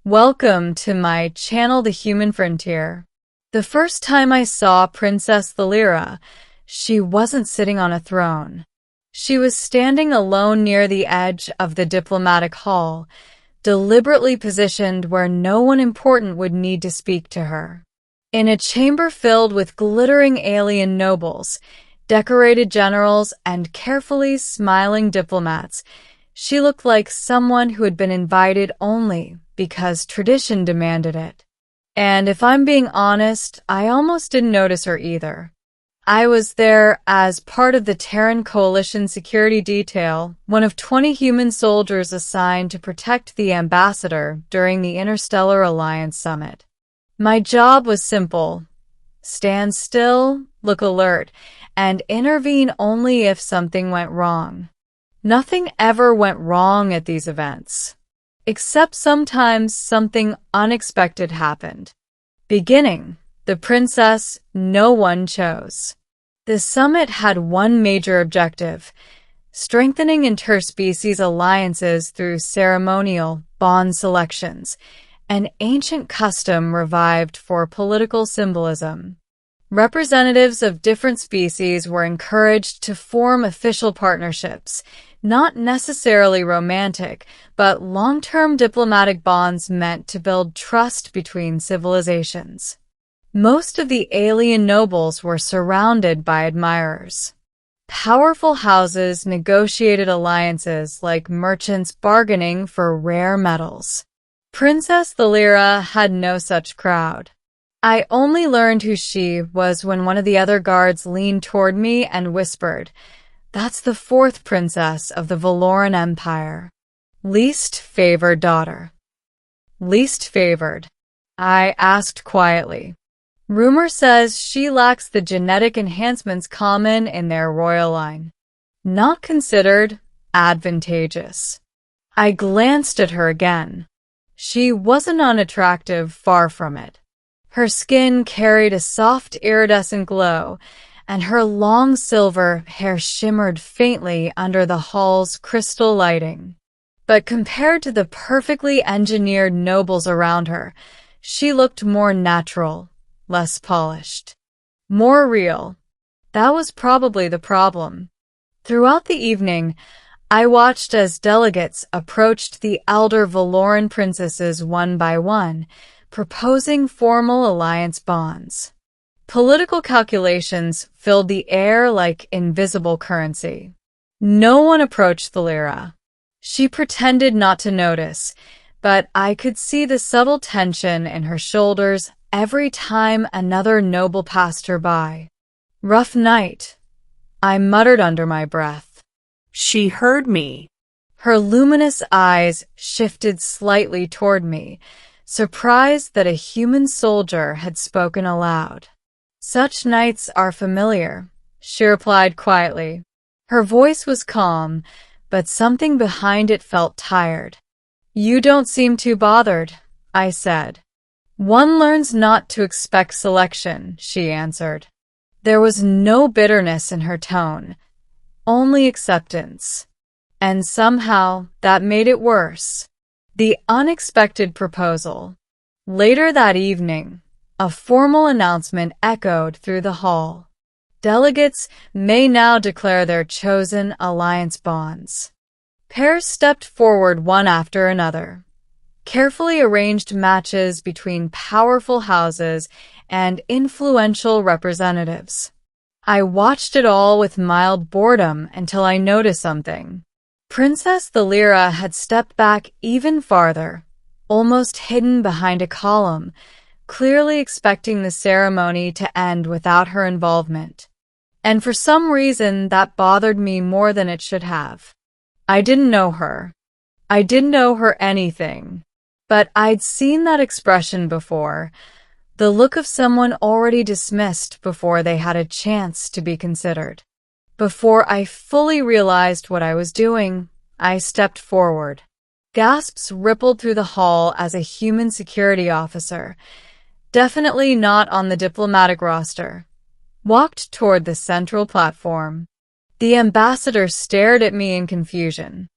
Welcome to my channel, The Human Frontier. The first time I saw Princess Thalira, she wasn't sitting on a throne. She was standing alone near the edge of the diplomatic hall, deliberately positioned where no one important would need to speak to her. In a chamber filled with glittering alien nobles, decorated generals, and carefully smiling diplomats, she looked like someone who had been invited only because tradition demanded it. And if I'm being honest, I almost didn't notice her either. I was there as part of the Terran Coalition security detail, one of 20 human soldiers assigned to protect the ambassador during the Interstellar Alliance summit. My job was simple: stand still, look alert, and intervene only if something went wrong. Nothing ever went wrong at these events, except sometimes something unexpected happened. Beginning, the princess no one chose. The summit had one major objective: strengthening interspecies alliances through ceremonial bond selections, an ancient custom revived for political symbolism. Representatives of different species were encouraged to form official partnerships, not necessarily romantic, but long-term diplomatic bonds meant to build trust between civilizations. Most of the alien nobles were surrounded by admirers. Powerful houses negotiated alliances like merchants bargaining for rare metals. Princess Thalira had no such crowd. I only learned who she was when one of the other guards leaned toward me and whispered, "That's the fourth princess of the Valoran Empire. Least favored daughter." Least favored? I asked quietly. Rumor says she lacks the genetic enhancements common in their royal line. Not considered advantageous. I glanced at her again. She wasn't unattractive, far from it. Her skin carried a soft iridescent glow, and her long silver hair shimmered faintly under the hall's crystal lighting. But compared to the perfectly engineered nobles around her, she looked more natural, less polished, more real. That was probably the problem. Throughout the evening, I watched as delegates approached the elder Valoran princesses one by one, proposing formal alliance bonds. Political calculations filled the air like invisible currency. No one approached Thalira. She pretended not to notice, but I could see the subtle tension in her shoulders every time another noble passed her by. "Rough night," I muttered under my breath. She heard me. Her luminous eyes shifted slightly toward me, surprised that a human soldier had spoken aloud. "Such nights are familiar," she replied quietly. Her voice was calm, but something behind it felt tired. "You don't seem too bothered," I said. "One learns not to expect selection," she answered. There was no bitterness in her tone, only acceptance. And somehow that made it worse. The unexpected proposal. Later that evening, a formal announcement echoed through the hall. Delegates may now declare their chosen alliance bonds. Pairs stepped forward one after another. Carefully arranged matches between powerful houses and influential representatives. I watched it all with mild boredom until I noticed something. Princess Thalira had stepped back even farther, almost hidden behind a column, clearly expecting the ceremony to end without her involvement. And for some reason, that bothered me more than it should have. I didn't know her. I didn't know her anything. But I'd seen that expression before, the look of someone already dismissed before they had a chance to be considered. Before I fully realized what I was doing, I stepped forward. Gasps rippled through the hall as a human security officer, definitely not on the diplomatic roster, walked toward the central platform. The ambassador stared at me in confusion.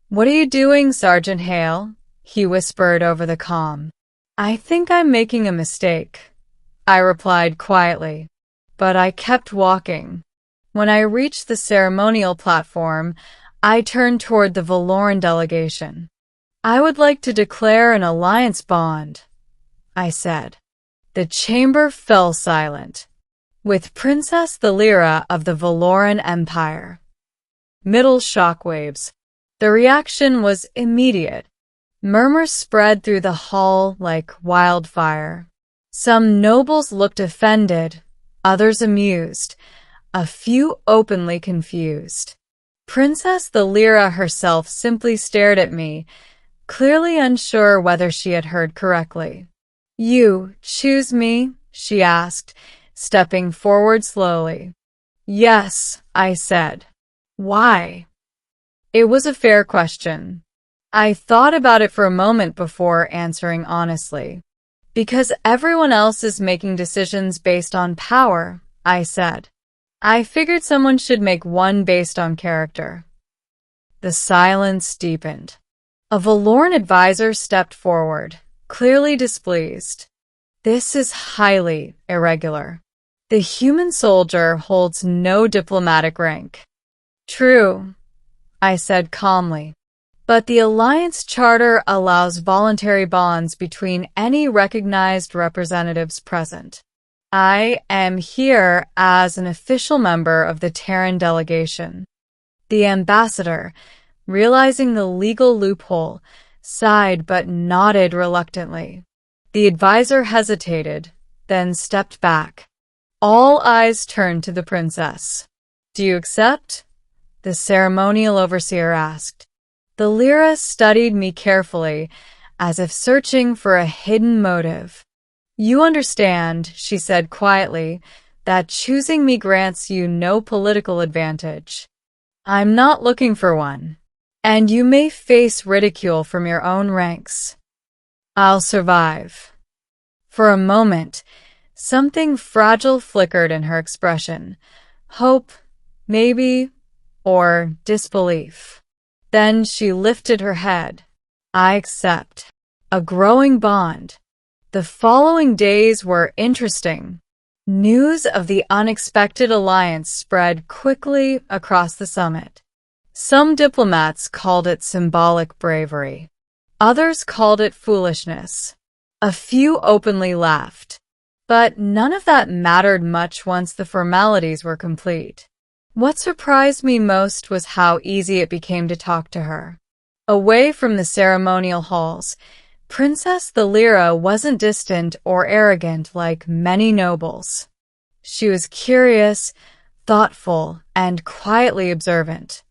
"What are you doing, Sergeant Hale?" he whispered over the comm. I think I'm making a mistake, I replied quietly, but I kept walking. When I reached the ceremonial platform, I turned toward the Valoran delegation. I would like to declare an alliance bond, I said. The chamber fell silent, with Princess Thalira of the Valoran Empire. Middle shockwaves. The reaction was immediate. Murmurs spread through the hall like wildfire. Some nobles looked offended, others amused, a few openly confused. Princess Thalira herself simply stared at me, clearly unsure whether she had heard correctly. You choose me? She asked, stepping forward slowly. Yes, I said. Why? It was a fair question. I thought about it for a moment before answering honestly. Because everyone else is making decisions based on power, I said. I figured someone should make one based on character. The silence deepened. A Valoran advisor stepped forward, clearly displeased. This is highly irregular. The human soldier holds no diplomatic rank. True, I said calmly. But the Alliance Charter allows voluntary bonds between any recognized representatives present. I am here as an official member of the Terran delegation. The ambassador, realizing the legal loophole, sighed but nodded reluctantly. The advisor hesitated, then stepped back. All eyes turned to the princess. Do you accept? The ceremonial overseer asked. Thalira studied me carefully, as if searching for a hidden motive. You understand, she said quietly, that choosing me grants you no political advantage. I'm not looking for one, and you may face ridicule from your own ranks. I'll survive. For a moment, something fragile flickered in her expression. Hope, maybe, or disbelief. Then she lifted her head. I accept. A growing bond. The following days were interesting. News of the unexpected alliance spread quickly across the summit. Some diplomats called it symbolic bravery. Others called it foolishness. A few openly laughed. But none of that mattered much once the formalities were complete. What surprised me most was how easy it became to talk to her. Away from the ceremonial halls, Princess Thalira wasn't distant or arrogant like many nobles. She was curious, thoughtful, and quietly observant.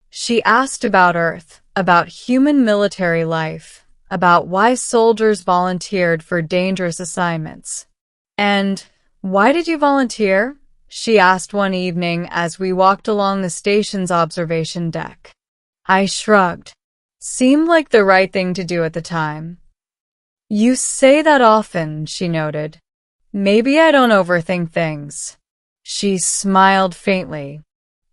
She asked about Earth, about human military life, about why soldiers volunteered for dangerous assignments. And why did you volunteer? She asked one evening as we walked along the station's observation deck. I shrugged. Seemed like the right thing to do at the time. You say that often, she noted. Maybe I don't overthink things. She smiled faintly.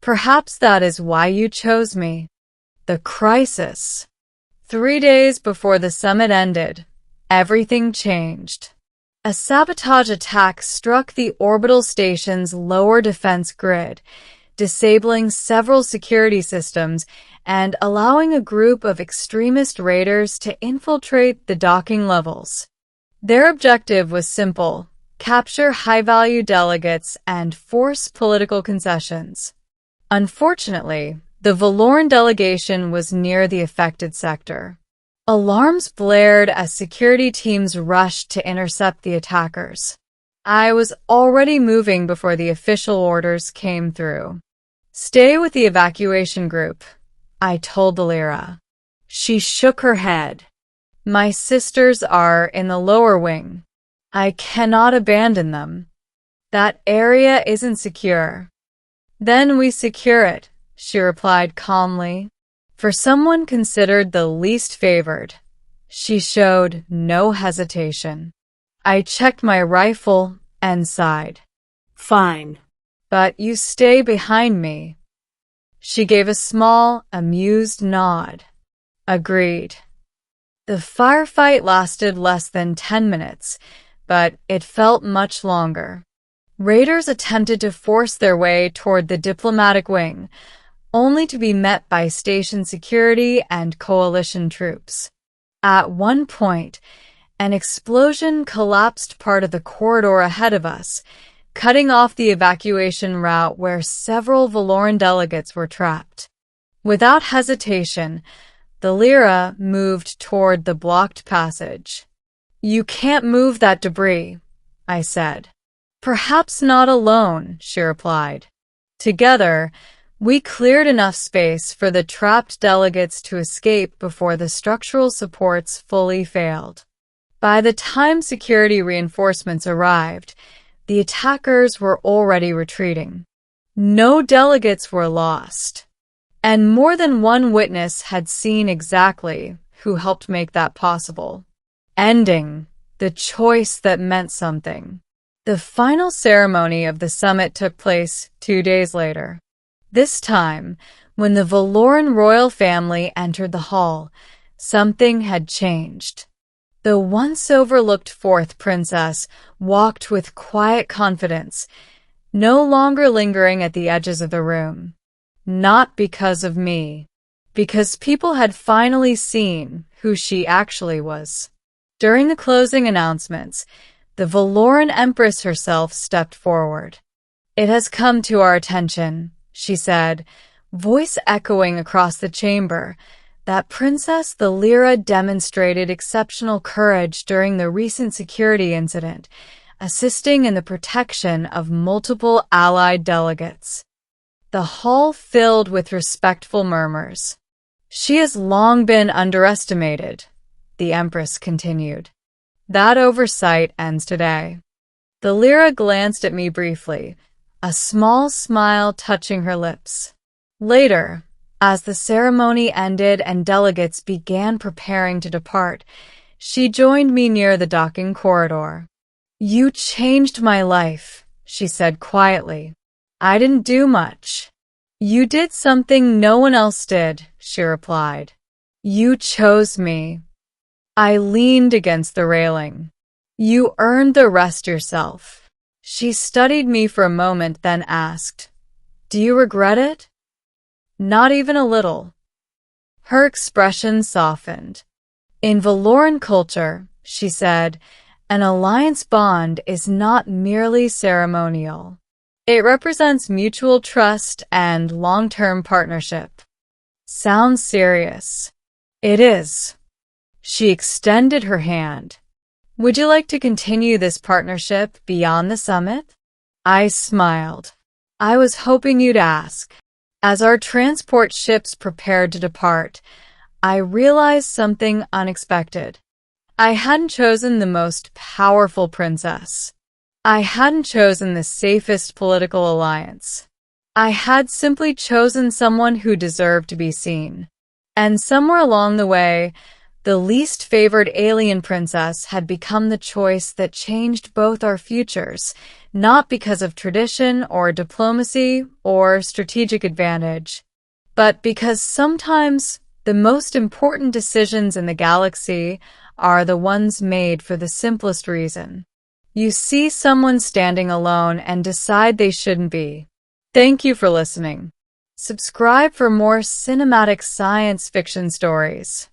Perhaps that is why you chose me. The crisis. 3 days before the summit ended, everything changed. A sabotage attack struck the orbital station's lower defense grid, disabling several security systems and allowing a group of extremist raiders to infiltrate the docking levels. Their objective was simple: capture high-value delegates and force political concessions. Unfortunately, the Valoran delegation was near the affected sector. Alarms blared as security teams rushed to intercept the attackers. I was already moving before the official orders came through. Stay with the evacuation group, I told Thalira. She shook her head. My sisters are in the lower wing. I cannot abandon them. That area isn't secure. Then we secure it, she replied calmly. For someone considered the least favored, she showed no hesitation. I checked my rifle and sighed. Fine. But you stay behind me. She gave a small, amused nod. Agreed. The firefight lasted less than 10 minutes, but it felt much longer. Raiders attempted to force their way toward the diplomatic wing, only to be met by station security and coalition troops. At one point, an explosion collapsed part of the corridor ahead of us, cutting off the evacuation route where several Valoran delegates were trapped. Without hesitation, the Lyra moved toward the blocked passage. "You can't move that debris," I said. "Perhaps not alone," she replied. Together, we cleared enough space for the trapped delegates to escape before the structural supports fully failed. By the time security reinforcements arrived, the attackers were already retreating. No delegates were lost, and more than one witness had seen exactly who helped make that possible. Ending the choice that meant something. The final ceremony of the summit took place 2 days later. This time, when the Valoran royal family entered the hall, something had changed. The once overlooked fourth princess walked with quiet confidence, no longer lingering at the edges of the room. Not because of me, because people had finally seen who she actually was. During the closing announcements, the Valoran Empress herself stepped forward. "It has come to our attention," she said, voice echoing across the chamber, that Princess the Lyra demonstrated exceptional courage during the recent security incident, assisting in the protection of multiple allied delegates. The hall filled with respectful murmurs. "She has long been underestimated," the Empress continued. "That oversight ends today." The Lyra glanced at me briefly, a small smile touching her lips. Later, as the ceremony ended and delegates began preparing to depart, she joined me near the docking corridor. "You changed my life," she said quietly. "I didn't do much." "You did something no one else did," she replied. "You chose me." I leaned against the railing. "You earned the rest yourself." She studied me for a moment, then asked, "Do you regret it?" "Not even a little." Her expression softened. "In Valoran culture," she said, "an alliance bond is not merely ceremonial. It represents mutual trust and long-term partnership." "Sounds serious." "It is." She extended her hand. "Would you like to continue this partnership beyond the summit?" I smiled. "I was hoping you'd ask." As our transport ships prepared to depart, I realized something unexpected. I hadn't chosen the most powerful princess. I hadn't chosen the safest political alliance. I had simply chosen someone who deserved to be seen. And somewhere along the way, the least favored alien princess had become the choice that changed both our futures, not because of tradition or diplomacy or strategic advantage, but because sometimes the most important decisions in the galaxy are the ones made for the simplest reason. You see someone standing alone and decide they shouldn't be. Thank you for listening. Subscribe for more cinematic science fiction stories.